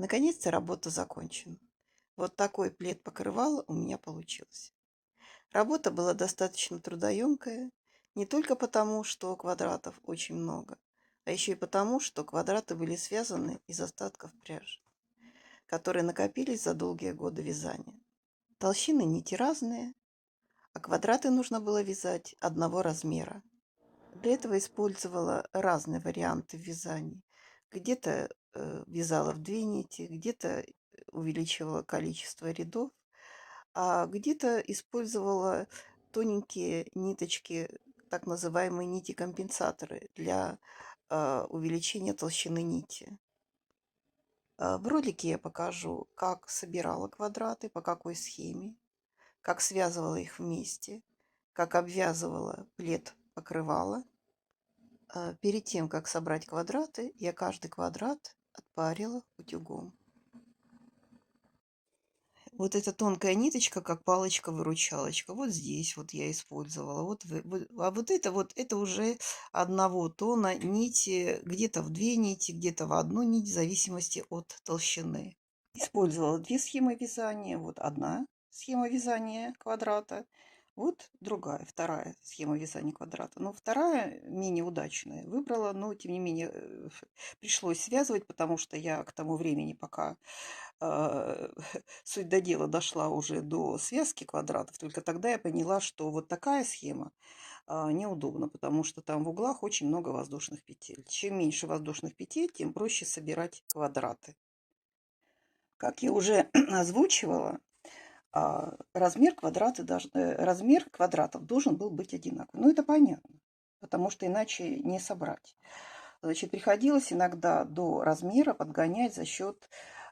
Наконец-то работа закончена. Вот такой плед-покрывало у меня получился. Работа была достаточно трудоемкая, не только потому, что квадратов очень много, а еще и потому, что квадраты были связаны из остатков пряжи, которые накопились за долгие годы вязания. Толщины нити разные, а квадраты нужно было вязать одного размера. Для этого использовала разные варианты в вязании. Где-то вязала в две нити, где-то увеличивала количество рядов, а где-то использовала тоненькие ниточки, так называемые нити-компенсаторы для увеличения толщины нити. В ролике я покажу, как собирала квадраты, по какой схеме, как связывала их вместе, как обвязывала плед покрывала. Перед тем, как собрать квадраты, я каждый квадрат отпарила утюгом. Вот эта тонкая ниточка, как палочка-выручалочка. Вот здесь вот я использовала. А вот это уже одного тона нити, где-то в две нити, где-то в одну нить, в зависимости от толщины. Использовала две схемы вязания. Вот одна схема вязания квадрата, вот другая, вторая схема вязания квадрата. Но вторая менее удачная выбрала, но тем не менее пришлось связывать, потому что я к тому времени, пока суть до дела дошла уже до связки квадратов, только тогда я поняла, что вот такая схема неудобна, потому что там в углах очень много воздушных петель. Чем меньше воздушных петель, тем проще собирать квадраты. Как я уже озвучивала, размер квадратов должен был быть одинаковый. Ну, это понятно, потому что иначе не собрать. Значит, приходилось иногда до размера подгонять за счет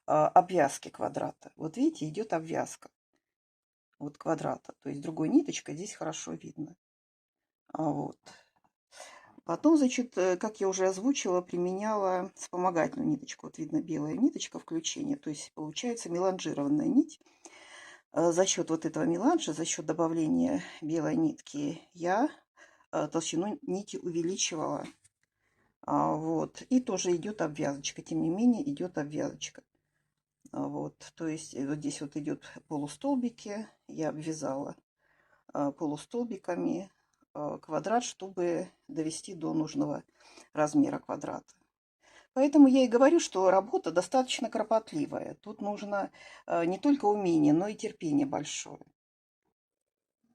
обвязки квадрата. Вот видите, идет обвязка вот квадрата, то есть другой ниточкой здесь хорошо видно. Вот. Потом, значит, как я уже озвучила, применяла вспомогательную ниточку. Вот видно белая ниточка включения, то есть получается меланжированная нить. За счет вот этого меланжа, за счет добавления белой нитки я толщину нити увеличивала. Вот. И тоже идет обвязочка. Тем не менее, идет обвязочка. Вот. То есть вот здесь вот идет полустолбики. Я обвязала полустолбиками квадрат, чтобы довести до нужного размера квадрата. Поэтому я и говорю, что работа достаточно кропотливая. Тут нужно не только умение, но и терпение большое.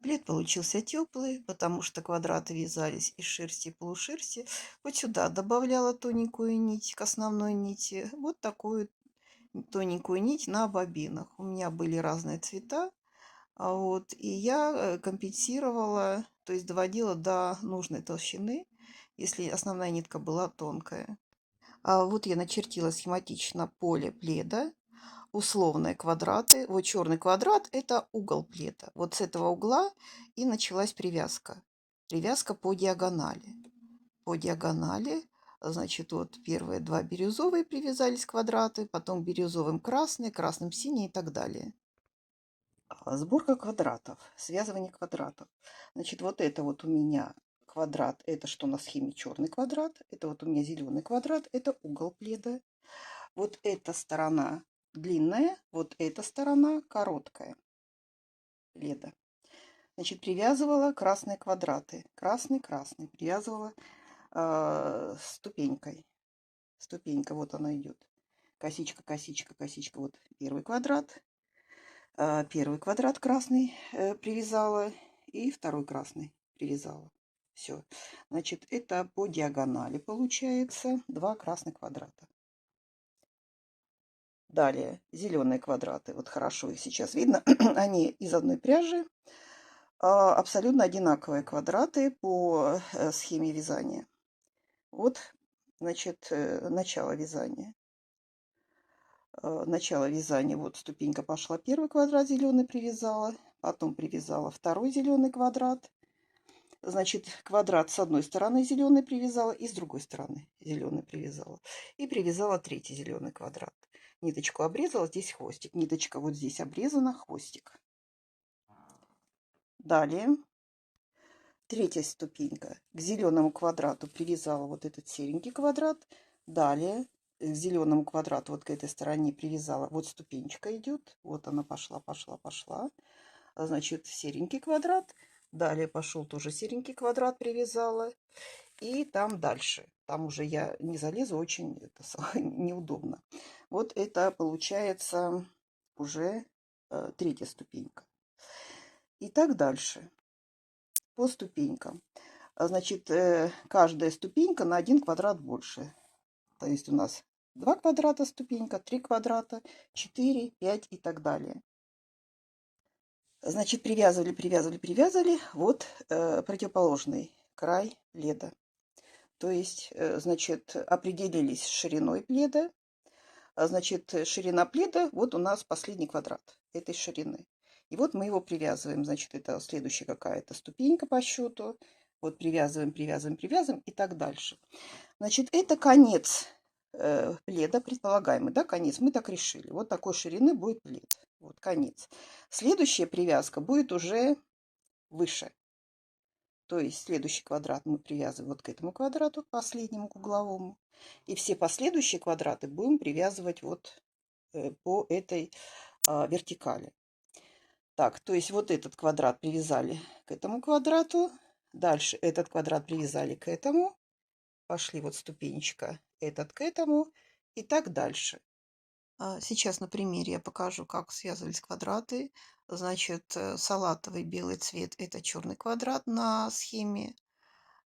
Плед получился теплый, потому что квадраты вязались из шерсти и полушерсти. Вот сюда добавляла тоненькую нить к основной нити. Вот такую тоненькую нить на бобинах. У меня были разные цвета. Вот, и я компенсировала, то есть доводила до нужной толщины, если основная нитка была тонкая. Вот я начертила схематично поле пледа, условные квадраты. Вот черный квадрат – это угол пледа. Вот с этого угла и началась привязка. Привязка по диагонали. По диагонали, значит, вот первые два бирюзовые привязались квадраты, потом бирюзовым красный, красным синий и так далее. Сборка квадратов, связывание квадратов. Значит, вот это вот у меня квадрат, это что на схеме черный квадрат, это вот у меня зеленый квадрат, это угол пледа. Вот эта сторона длинная, вот эта сторона короткая пледа. Значит, привязывала красные квадраты. Красный, красный. Привязывала ступенькой. Ступенька, вот она идет. Косичка, косичка, косичка. Вот первый квадрат. Первый квадрат красный привязала. И второй красный привязала. Все. Значит, это по диагонали получается два красных квадрата. Далее зеленые квадраты. Вот хорошо их сейчас видно. Они из одной пряжи. Абсолютно одинаковые квадраты по схеме вязания. Вот, значит, начало вязания. Начало вязания. Вот ступенька пошла. Первый квадрат зеленый привязала. Потом привязала второй зеленый квадрат. Значит, квадрат с одной стороны зеленый привязала и с другой стороны зеленый привязала. И привязала третий зеленый квадрат. Ниточку обрезала, здесь хвостик. Ниточка вот здесь обрезана, хвостик. Далее, третья ступенька. К зеленому квадрату привязала вот этот серенький квадрат. Далее к зеленому квадрату, вот к этой стороне привязала. Вот ступенечка идет. Вот она пошла, пошла, пошла. Значит, серенький квадрат. Далее пошел тоже серенький квадрат, привязала. И там дальше. Там уже я не залезу, очень это неудобно. Вот это получается уже третья ступенька. И так дальше по ступенькам. Значит, каждая ступенька на 1 квадрат больше. То есть у нас 2 квадрата ступенька, 3 квадрата, 4, 5 и так далее. Значит, привязывали, привязывали, привязывали. Вот противоположный край пледа. То есть, значит, определились с шириной пледа. Значит, ширина пледа, вот у нас последний квадрат этой ширины. И вот мы его привязываем. Значит, это следующая какая-то ступенька по счету. Вот привязываем, привязываем, привязываем и так дальше. Значит, это конец пледа, предполагаемый, да, конец. Мы так решили. Вот такой ширины будет плед. Вот конец. Следующая привязка будет уже выше. То есть следующий квадрат мы привязываем вот к этому квадрату, к последнему, к угловому. И все последующие квадраты будем привязывать вот по этой вертикали. Так, то есть вот этот квадрат привязали к этому квадрату. Дальше этот квадрат привязали к этому. Пошли вот ступенечка, этот к этому и так дальше. Сейчас на примере я покажу, как связывались квадраты. Значит, салатовый белый цвет – это черный квадрат на схеме.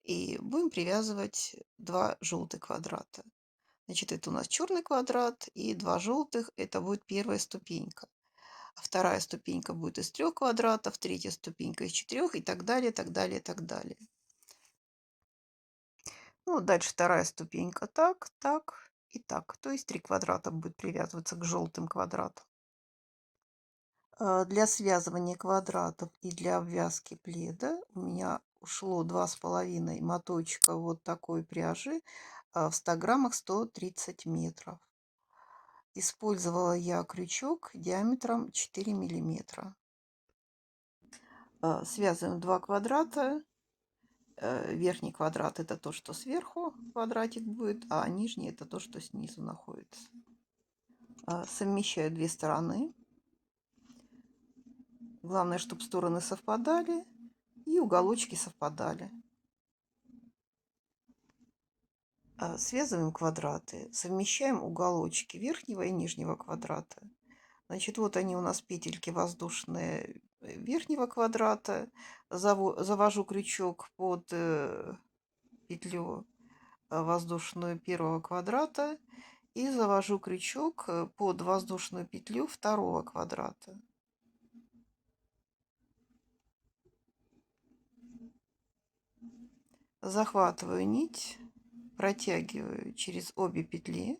И будем привязывать 2 желтых квадрата. Значит, это у нас черный квадрат и 2 желтых. Это будет первая ступенька. А вторая ступенька будет из 3 квадратов, третья ступенька из 4 и так далее, так далее, так далее. Ну, дальше вторая ступенька так, так и так. То есть 3 квадрата будет привязываться к желтым квадратам. Для связывания квадратов и для обвязки пледа у меня ушло 2,5 моточка вот такой пряжи в 100 граммах 130 метров. Использовала я крючок диаметром 4 миллиметра. Связываем 2 квадрата. Верхний квадрат это то, что сверху квадратик будет, а нижний это то, что снизу находится. Совмещаю 2 стороны. Главное, чтобы стороны совпадали и уголочки совпадали. Связываем квадраты, совмещаем уголочки верхнего и нижнего квадрата. Значит, вот они у нас петельки воздушные верхнего квадрата. Завожу крючок под петлю воздушную первого квадрата и завожу крючок под воздушную петлю второго квадрата. Захватываю нить, протягиваю через обе петли.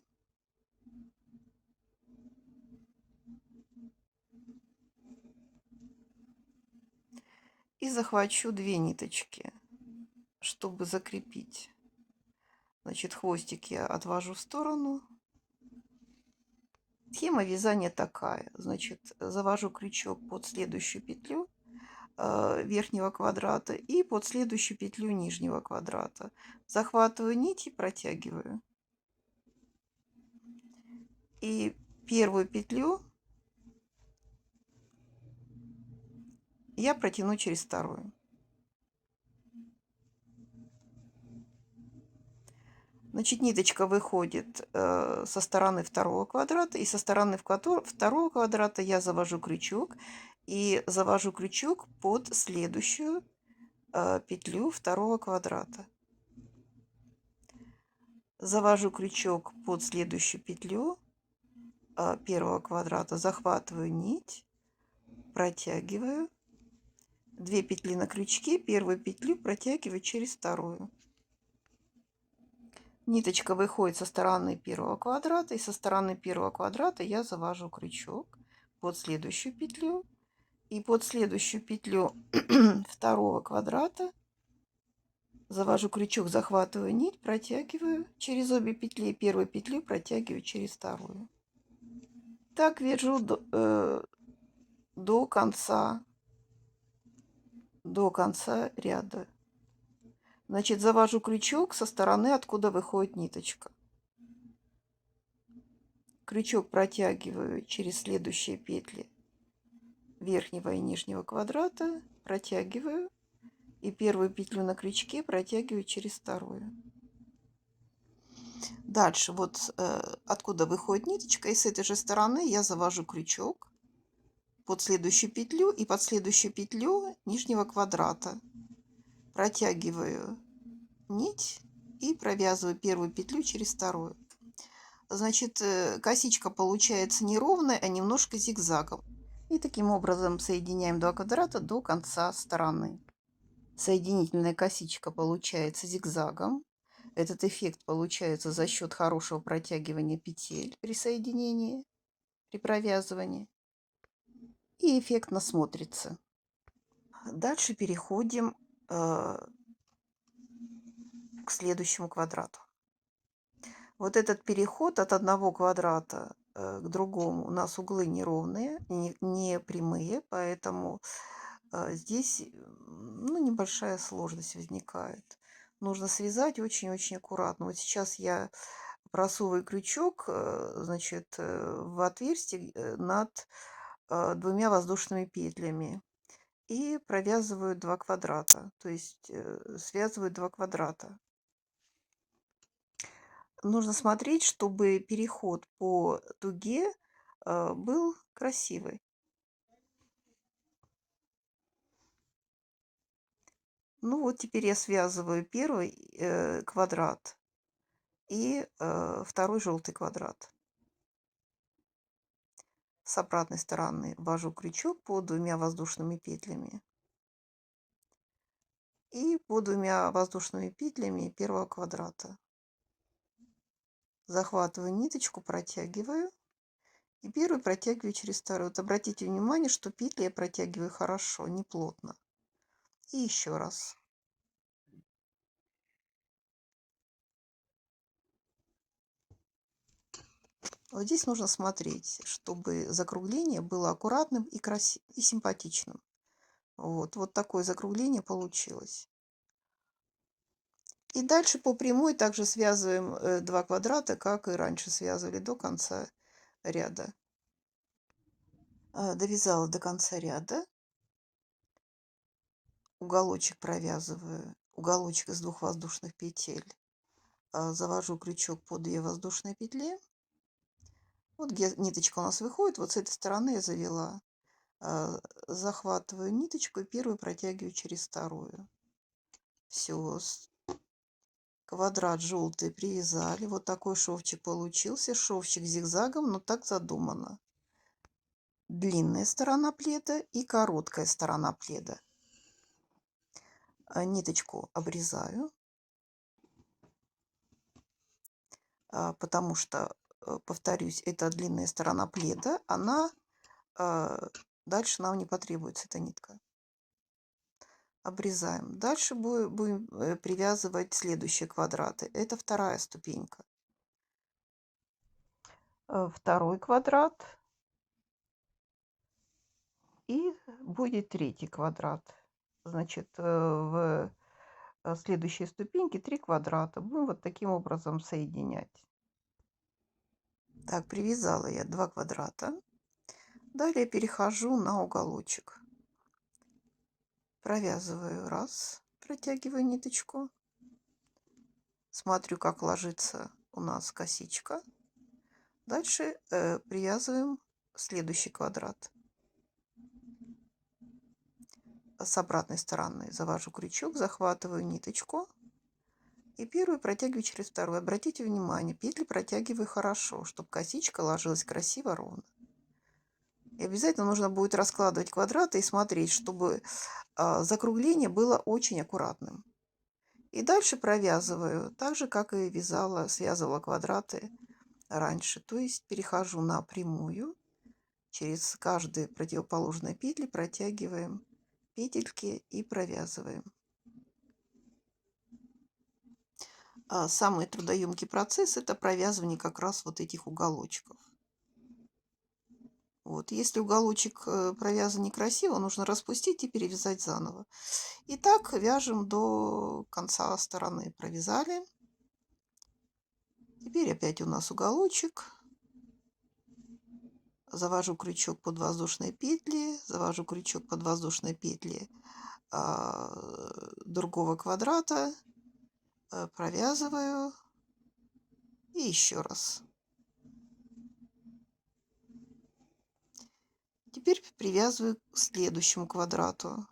И захвачу 2 ниточки, чтобы закрепить. Значит, хвостик я отвожу в сторону. Схема вязания такая. Значит, завожу крючок под следующую петлю верхнего квадрата и под следующую петлю нижнего квадрата. Захватываю нить и протягиваю. И первую петлю я протяну через вторую. Значит, ниточка выходит со стороны второго квадрата, и со стороны второго квадрата я завожу крючок и завожу крючок под следующую петлю второго квадрата. Завожу крючок под следующую петлю первого квадрата, захватываю нить, протягиваю 2 петли на крючке, первую петлю протягиваю через вторую. Ниточка выходит со стороны первого квадрата, и со стороны первого квадрата я завожу крючок под следующую петлю и под следующую петлю второго квадрата завожу крючок, захватываю нить, протягиваю через обе петли, первую петлю протягиваю через вторую. Так вяжу до конца ряда. Значит, завожу крючок со стороны, откуда выходит ниточка. Крючок протягиваю через следующие петли верхнего и нижнего квадрата, протягиваю, и первую петлю на крючке протягиваю через вторую. Дальше вот откуда выходит ниточка, и с этой же стороны я завожу крючок под следующую петлю и под следующую петлю нижнего квадрата. Протягиваю нить и провязываю первую петлю через вторую. Значит, косичка получается не ровная, а немножко зигзагом. И таким образом соединяем два квадрата до конца стороны. Соединительная косичка получается зигзагом. Этот эффект получается за счет хорошего протягивания петель при соединении, при провязывании. И эффектно смотрится. Дальше переходим к следующему квадрату. Вот этот переход от одного квадрата к другому, у нас углы неровные, не прямые, поэтому здесь небольшая сложность возникает. Нужно связать очень-очень аккуратно. Вот сейчас я просовываю крючок, значит, в отверстие над двумя воздушными петлями и провязываю 2 квадрата, то есть связываю 2 квадрата. Нужно смотреть, чтобы переход по дуге был красивый. Ну вот теперь я связываю первый квадрат и второй желтый квадрат. С обратной стороны ввожу крючок по двумя воздушными петлями и по двумя воздушными петлями первого квадрата. Захватываю ниточку, протягиваю и первую протягиваю через вторую. Вот обратите внимание, что петли я протягиваю хорошо, не плотно. И еще раз. Вот здесь нужно смотреть, чтобы закругление было аккуратным и красивым, и симпатичным. Вот такое закругление получилось. И дальше по прямой также связываем 2 квадрата, как и раньше связывали, до конца ряда. Довязала до конца ряда. Уголочек провязываю, уголочек из 2 воздушных петель. Завожу крючок по 2 воздушные петли. Вот где ниточка у нас выходит, вот с этой стороны я завела. Захватываю ниточку и первую протягиваю через вторую. Все, квадрат желтый привязали. Вот такой шовчик получился. Шовчик зигзагом, но так задумано. Длинная сторона пледа и короткая сторона пледа. Ниточку обрезаю, потому что, повторюсь, это длинная сторона пледа. Дальше нам не потребуется эта нитка. Обрезаем. Дальше будем привязывать следующие квадраты. Это вторая ступенька. Второй квадрат. И будет третий квадрат. Значит, в следующей ступеньке 3 квадрата. Будем вот таким образом соединять. Так, привязала я 2 квадрата. Далее перехожу на уголочек. Провязываю раз, протягиваю ниточку. Смотрю, как ложится у нас косичка. Дальше привязываем следующий квадрат. С обратной стороны завожу крючок, захватываю ниточку и первую протягиваю через вторую. Обратите внимание, петли протягиваю хорошо, чтобы косичка ложилась красиво, ровно. И обязательно нужно будет раскладывать квадраты и смотреть, чтобы закругление было очень аккуратным. И дальше провязываю так же, как и связывала квадраты раньше. То есть перехожу на прямую, через каждые противоположные петли протягиваем петельки и провязываем. Самый трудоемкий процесс — это провязывание как раз вот этих уголочков. Вот, если уголочек провязан некрасиво, нужно распустить и перевязать заново. И так вяжем до конца стороны. Провязали. Теперь опять у нас уголочек. Завожу крючок под воздушные петли, завожу крючок под воздушные петли другого квадрата, провязываю и еще раз. Теперь привязываю к следующему квадрату.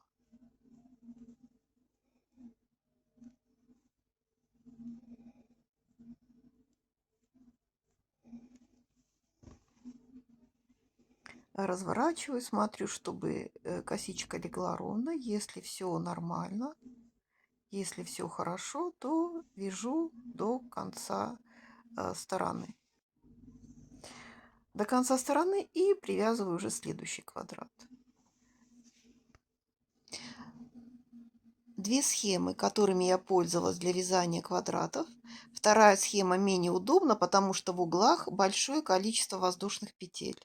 Разворачиваю, смотрю, чтобы косичка легла ровно. Если все нормально, если все хорошо, то вяжу до конца стороны. До конца стороны и привязываю уже следующий квадрат. Две схемы, которыми я пользовалась для вязания квадратов. Вторая схема менее удобна, потому что в углах большое количество воздушных петель.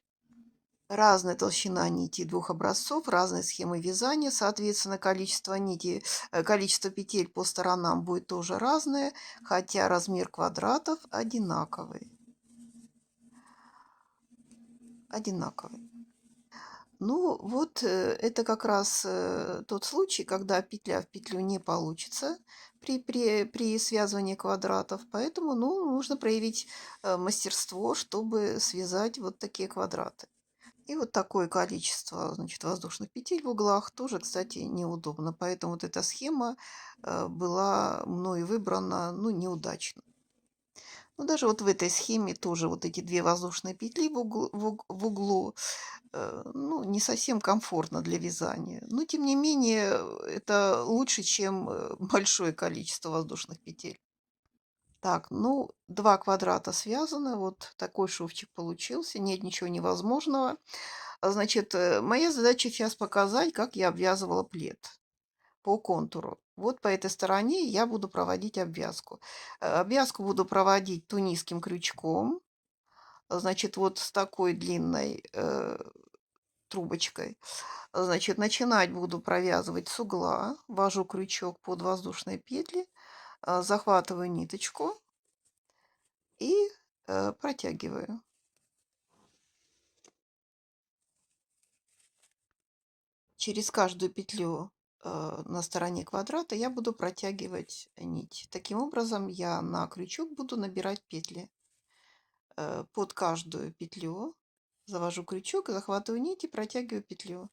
Разная толщина нити двух образцов, разные схемы вязания, соответственно, количество петель по сторонам будет тоже разное, хотя размер квадратов одинаковый. Ну, вот это как раз тот случай, когда петля в петлю не получится при связывании квадратов, поэтому, ну, нужно проявить мастерство, чтобы связать вот такие квадраты. И вот такое количество, значит, воздушных петель в углах тоже, кстати, неудобно. Поэтому вот эта схема была мною выбрана, ну, неудачно. Но даже вот в этой схеме тоже вот эти две воздушные петли в углу, ну, не совсем комфортно для вязания. Но, тем не менее, это лучше, чем большое количество воздушных петель. Так, ну, два квадрата связаны, вот такой шовчик получился, нет ничего невозможного. Значит, моя задача сейчас показать, как я обвязывала плед по контуру. Вот по этой стороне я буду проводить обвязку. Обвязку буду проводить тунисским крючком. Значит, вот с такой длинной трубочкой. Значит, начинать буду провязывать с угла. Ввожу крючок под воздушные петли, захватываю ниточку и протягиваю. Через каждую петлю на стороне квадрата я буду протягивать нить. Таким образом, я на крючок буду набирать петли. Под каждую петлю завожу крючок, захватываю нить и протягиваю петлю.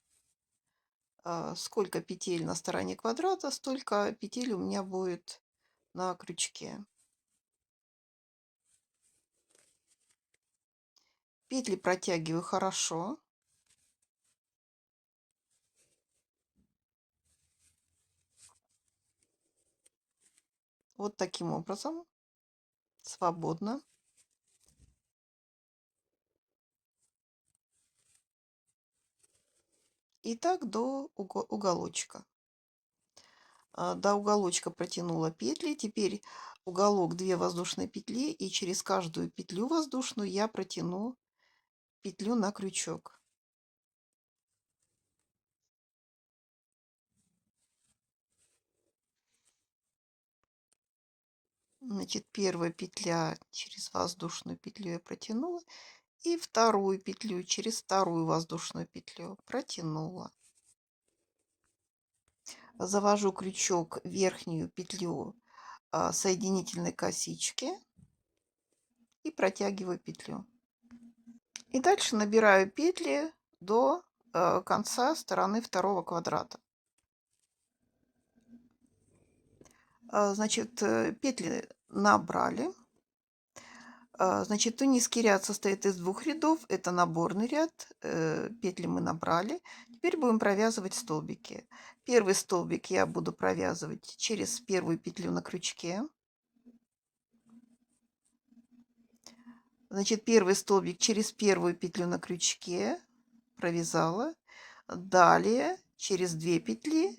Сколько петель на стороне квадрата, столько петель у меня будет на крючке. Петли протягиваю хорошо. Вот таким образом. Свободно. И так до уголочка. До уголочка протянула петли. Теперь уголок 2 воздушные петли. И через каждую петлю воздушную я протяну петлю на крючок. Значит, первая петля через воздушную петлю я протянула. И вторую петлю через вторую воздушную петлю протянула. Завожу крючок в верхнюю петлю соединительной косички и протягиваю петлю. И дальше набираю петли до конца стороны второго квадрата. Значит, петли набрали. Значит, тунисский ряд состоит из 2 рядов. Это наборный ряд. Петли мы набрали. Теперь будем провязывать столбики. Первый столбик я буду провязывать через первую петлю на крючке. Значит, первый столбик через первую петлю на крючке провязала. Далее через 2 петли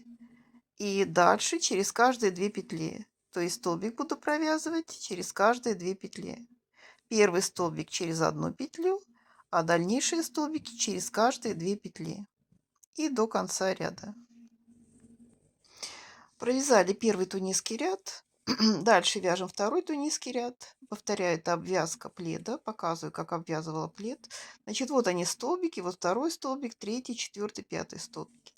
и дальше через каждые 2 петли. То есть столбик буду провязывать через каждые 2 петли. Первый столбик через 1 петлю, а дальнейшие столбики через каждые 2 петли. И до конца ряда. Провязали первый тунисский ряд. Дальше вяжем второй тунисский ряд. Повторяю, это обвязка пледа. Показываю, как обвязывала плед. Значит, вот они столбики. Вот второй столбик, третий, четвертый, пятый столбики.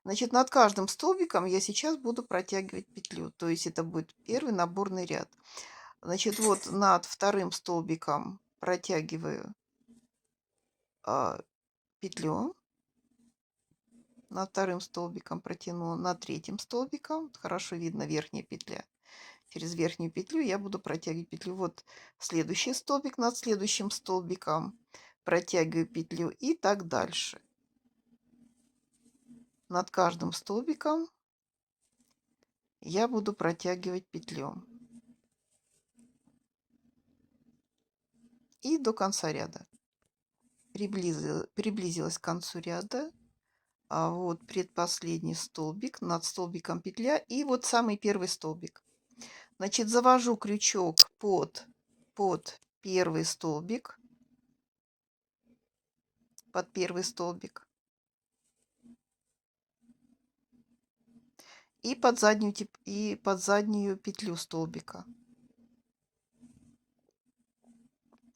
Значит, над каждым столбиком я сейчас буду протягивать петлю. То есть это будет первый наборный ряд. Значит, вот над вторым столбиком протягиваю петлю. Над вторым столбиком протяну, над третьим столбиком. Хорошо видно верхняя петля. Через верхнюю петлю я буду протягивать петлю. Вот следующий столбик, над следующим столбиком протягиваю петлю и так дальше. Над каждым столбиком я буду протягивать петлю. И до конца ряда. Приблизилась к концу ряда. А вот предпоследний столбик, над столбиком петля и вот самый первый столбик. Значит, завожу крючок под первый столбик, под первый столбик и под заднюю петлю столбика.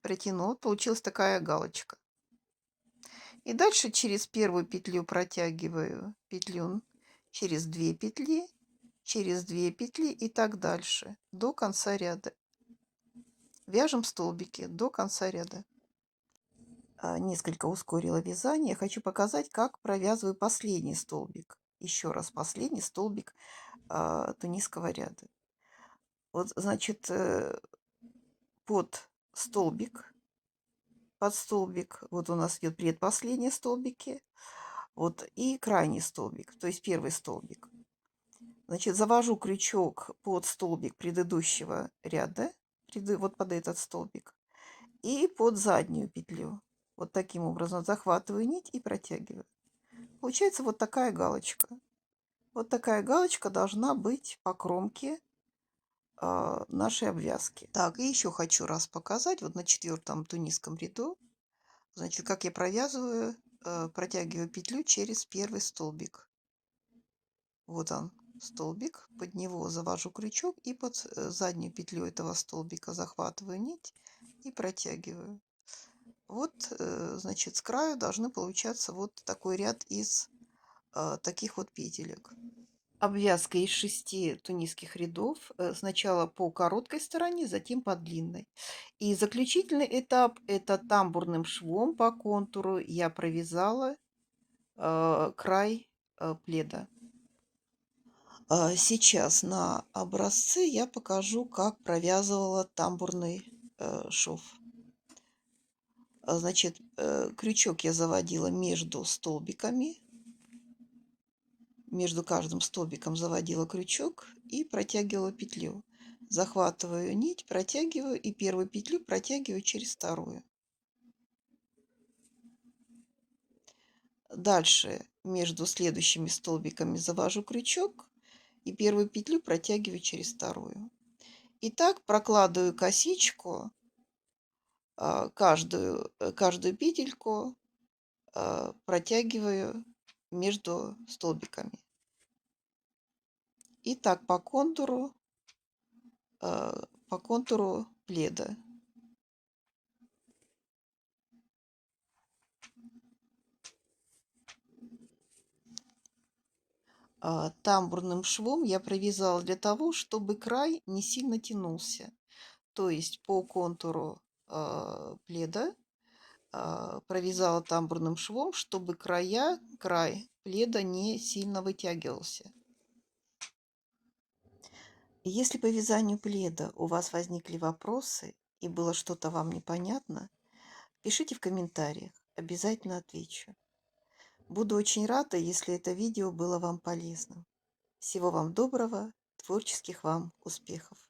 Протяну, получилась такая галочка. И дальше через первую петлю протягиваю петлю, через 2 петли, через 2 петли и так дальше до конца ряда. Вяжем столбики до конца ряда. Несколько ускорила вязание. Хочу показать, как провязываю последний столбик. Еще раз, последний столбик тунисского ряда. Вот, значит, под столбик, вот у нас идет предпоследние столбики, вот, и крайний столбик, то есть первый столбик. Значит, завожу крючок под столбик предыдущего ряда, вот под этот столбик, и под заднюю петлю. Вот таким образом захватываю нить и протягиваю. Получается вот такая галочка. Вот такая галочка должна быть по кромке нашей обвязки. Так, и еще хочу раз показать. Вот на 4-м тунисском ряду, значит, как я провязываю, протягиваю петлю через первый столбик. Вот он, столбик, под него завожу крючок и под заднюю петлю этого столбика захватываю нить и протягиваю. Вот, значит, с краю должны получаться вот такой ряд из таких вот петелек. Обвязка из 6 тунисских рядов. Сначала по короткой стороне, затем по длинной. И заключительный этап — это тамбурным швом по контуру я провязала край пледа. Сейчас на образце я покажу, как провязывала тамбурный шов. Значит, крючок я заводила между столбиками. Между каждым столбиком заводила крючок и протягивала петлю. Захватываю нить, протягиваю и первую петлю протягиваю через вторую. Дальше между следующими столбиками завожу крючок и первую петлю протягиваю через вторую. И так прокладываю косичку, каждую петельку протягиваю между столбиками. И так по контуру пледа. Тамбурным швом я провязала для того, чтобы край не сильно тянулся. То есть по контуру пледа провязала тамбурным швом, чтобы край пледа не сильно вытягивался. Если по вязанию пледа у вас возникли вопросы и было что-то вам непонятно, пишите в комментариях, обязательно отвечу. Буду очень рада, если это видео было вам полезным. Всего вам доброго, творческих вам успехов!